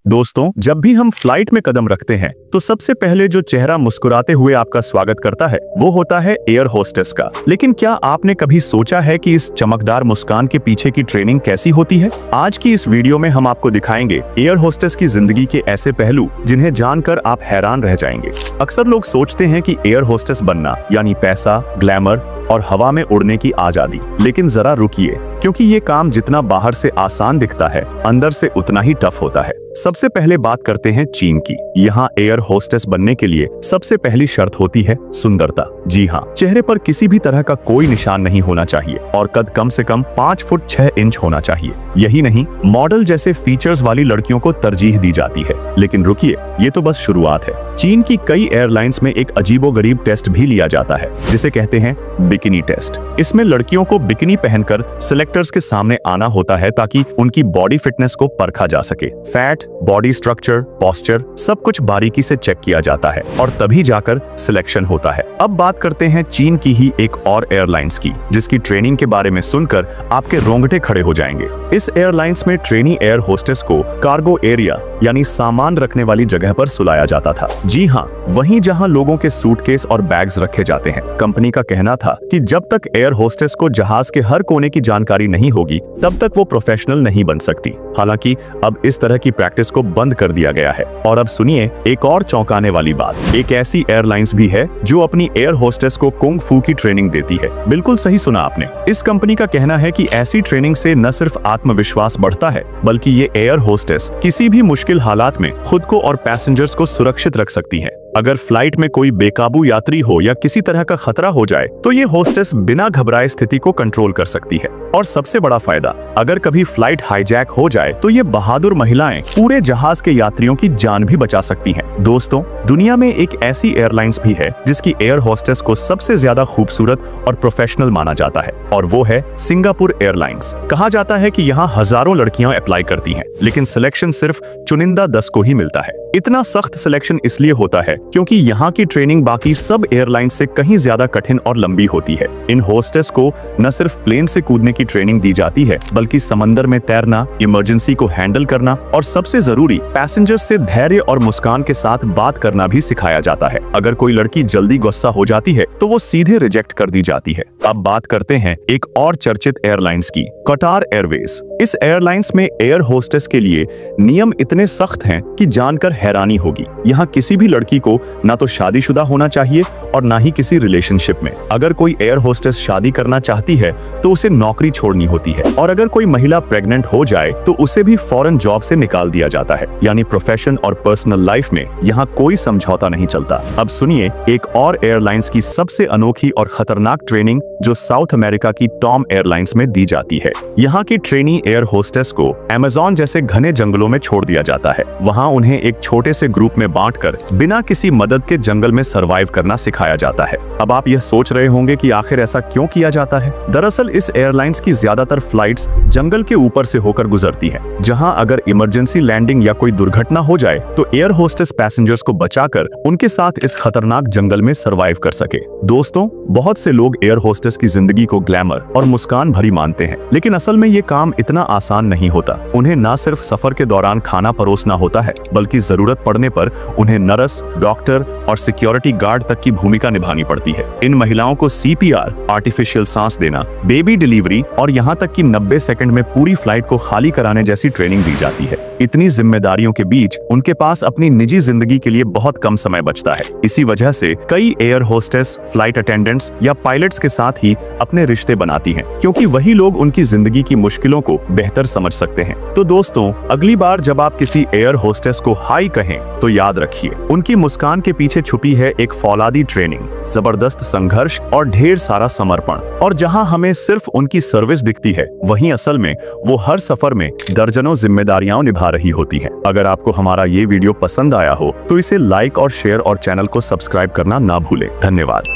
दोस्तों, जब भी हम फ्लाइट में कदम रखते हैं तो सबसे पहले जो चेहरा मुस्कुराते हुए आपका स्वागत करता है वो होता है एयर होस्टेस का। लेकिन क्या आपने कभी सोचा है कि इस चमकदार मुस्कान के पीछे की ट्रेनिंग कैसी होती है? आज की इस वीडियो में हम आपको दिखाएंगे एयर होस्टेस की जिंदगी के ऐसे पहलू जिन्हें जानकर आप हैरान रह जाएंगे। अक्सर लोग सोचते हैं कि एयर होस्टेस बनना यानी पैसा, ग्लैमर और हवा में उड़ने की आजादी। लेकिन जरा रुकिए, क्योंकि ये काम जितना बाहर से आसान दिखता है, अंदर से उतना ही टफ होता है। सबसे पहले बात करते हैं चीन की। यहाँ एयर होस्टेस बनने के लिए सबसे पहली शर्त होती है सुंदरता। जी हाँ, चेहरे पर किसी भी तरह का कोई निशान नहीं होना चाहिए और कद कम से कम 5 फुट 6 इंच होना चाहिए। यही नहीं, मॉडल जैसे फीचर्स वाली लड़कियों को तरजीह दी जाती है। लेकिन रुकिए, ये तो बस शुरुआत है। चीन की कई एयरलाइंस में एक अजीबोगरीब टेस्ट भी लिया जाता है जिसे कहते हैं बिकिनी टेस्ट। इसमें लड़कियों को बिकिनी पहनकर सिलेक्टर्स के सामने आना होता है ताकि उनकी बॉडी फिटनेस को परखा जा सके। फैट, बॉडी स्ट्रक्चर, पोस्चर सब कुछ बारीकी से चेक किया जाता है और तभी जाकर सिलेक्शन होता है। अब बात करते हैं चीन की ही एक और एयरलाइंस की, जिसकी ट्रेनिंग के बारे में सुनकर आपके रोंगटे खड़े हो जाएंगे। इस एयरलाइंस में ट्रेनी एयर होस्टेस को कार्गो एरिया यानी सामान रखने वाली जगह पर सुलाया जाता था। जी हाँ, वहीं जहां लोगों के सूटकेस और बैग्स रखे जाते हैं। कंपनी का कहना था कि जब तक एयर होस्टेस को जहाज के हर कोने की जानकारी नहीं होगी तब तक वो प्रोफेशनल नहीं बन सकती। हालांकि अब इस तरह की प्रैक्टिस को बंद कर दिया गया है। और अब सुनिए एक और चौंकाने वाली बात। एक ऐसी एयरलाइंस भी है जो अपनी एयर होस्टेस को कुंग फू की ट्रेनिंग देती है। बिल्कुल सही सुना आपने। इस कंपनी का कहना है कि ऐसी ट्रेनिंग से न सिर्फ आत्मविश्वास बढ़ता है, बल्कि ये एयर होस्टेस किसी भी मुश्किल हालात में खुद को और पैसेंजर्स को सुरक्षित रख सकती है। अगर फ्लाइट में कोई बेकाबू यात्री हो या किसी तरह का खतरा हो जाए तो ये होस्टेस बिना घबराए स्थिति को कंट्रोल कर सकती है। और सबसे बड़ा फायदा, अगर कभी फ्लाइट हाईजैक हो जाए तो ये बहादुर महिलाएं पूरे जहाज के यात्रियों की जान भी बचा सकती हैं। दोस्तों, दुनिया में एक ऐसी एयरलाइंस भी है जिसकी एयर होस्टेस को सबसे ज्यादा खूबसूरत और प्रोफेशनल माना जाता है, और वो है सिंगापुर एयरलाइंस। कहा जाता है कि यहाँ हजारों लड़कियां अप्लाई करती हैं, लेकिन सिलेक्शन सिर्फ चुनिंदा 10 को ही मिलता है। इतना सख्त सिलेक्शन इसलिए होता है क्योंकि यहाँ की ट्रेनिंग बाकी सब एयरलाइंस से कहीं ज्यादा कठिन और लंबी होती है। इन होस्टेस को न सिर्फ प्लेन से कूदने की ट्रेनिंग दी जाती है, बल्कि समंदर में तैरना, इमरजेंसी को हैंडल करना और सबसे जरूरी पैसेंजर्स से धैर्य और मुस्कान के साथ बात करना भी सिखाया जाता है। अगर कोई लड़की जल्दी गुस्सा हो जाती है तो वो सीधे रिजेक्ट कर दी जाती है। अब बात करते हैं एक और चर्चित एयरलाइंस की, कतार एयरवेज। इस एयरलाइंस में एयर होस्टेस के लिए नियम इतने सख्त हैं कि जानकर हैरानी होगी। यहाँ किसी भी लड़की को ना तो शादीशुदा होना चाहिए और ना ही किसी रिलेशनशिप में। अगर कोई एयर होस्टेस शादी करना चाहती है तो उसे नौकरी छोड़नी होती है, और अगर कोई महिला प्रेग्नेंट हो जाए तो उसे भी फौरन जॉब से निकाल दिया जाता है। यानी प्रोफेशन और पर्सनल लाइफ में यहाँ कोई समझौता नहीं चलता। अब सुनिए एक और एयरलाइंस की सबसे अनोखी और खतरनाक ट्रेनिंग जो साउथ अमेरिका की टॉम एयरलाइंस में दी जाती है। यहाँ की ट्रेनी एयर होस्टेस को अमेज़न जैसे घने जंगलों में छोड़ दिया जाता है। वहाँ उन्हें एक छोटे से ग्रुप में बांटकर बिना किसी मदद के जंगल में सरवाइव करना सिखाया जाता है। अब आप यह सोच रहे होंगे कि आखिर ऐसा क्यों किया जाता है? दरअसल इस एयरलाइंस की ज्यादातर फ्लाइट्स जंगल के ऊपर से होकर गुजरती हैं, जहां अगर इमरजेंसी लैंडिंग या कोई दुर्घटना हो जाए तो एयर होस्टेस पैसेंजर्स को बचाकर उनके साथ इस खतरनाक जंगल में सरवाइव कर सके। दोस्तों, बहुत से लोग एयर होस्टेस की जिंदगी को ग्लैमर और मुस्कान भरी मानते हैं, लेकिन असल में ये काम इतना आसान नहीं होता। उन्हें न सिर्फ सफर के दौरान खाना परोसना होता है, बल्कि जरूरत पड़ने पर उन्हें नर्स, डॉक्टर और सिक्योरिटी गार्ड तक की भूमिका निभानी पड़ती है। इन महिलाओं को CPR, आर्टिफिशियल सांस देना, बेबी डिलीवरी और यहाँ तक कि 90 सेकंड में पूरी फ्लाइट को खाली कराने जैसी ट्रेनिंग दी जाती है। इतनी जिम्मेदारियों के बीच उनके पास अपनी निजी जिंदगी के लिए बहुत कम समय बचता है। इसी वजह से कई एयर होस्टेस फ्लाइट अटेंडेंट्स या पायलट्स के साथ ही अपने रिश्ते बनाती हैं, क्योंकि वही लोग उनकी जिंदगी की मुश्किलों को बेहतर समझ सकते हैं। तो दोस्तों, अगली बार जब आप किसी एयर होस्टेस को हाई कहें तो याद रखिए, उनकी मुस्कान के पीछे छुपी है एक फौलादी ट्रेनिंग, जबरदस्त संघर्ष और ढेर सारा समर्पण। और जहां हमें सिर्फ उनकी सर्विस दिखती है, वहीं असल में वो हर सफर में दर्जनों जिम्मेदारियां निभा रही होती हैं। अगर आपको हमारा ये वीडियो पसंद आया हो तो इसे लाइक और शेयर और चैनल को सब्सक्राइब करना ना भूलें। धन्यवाद।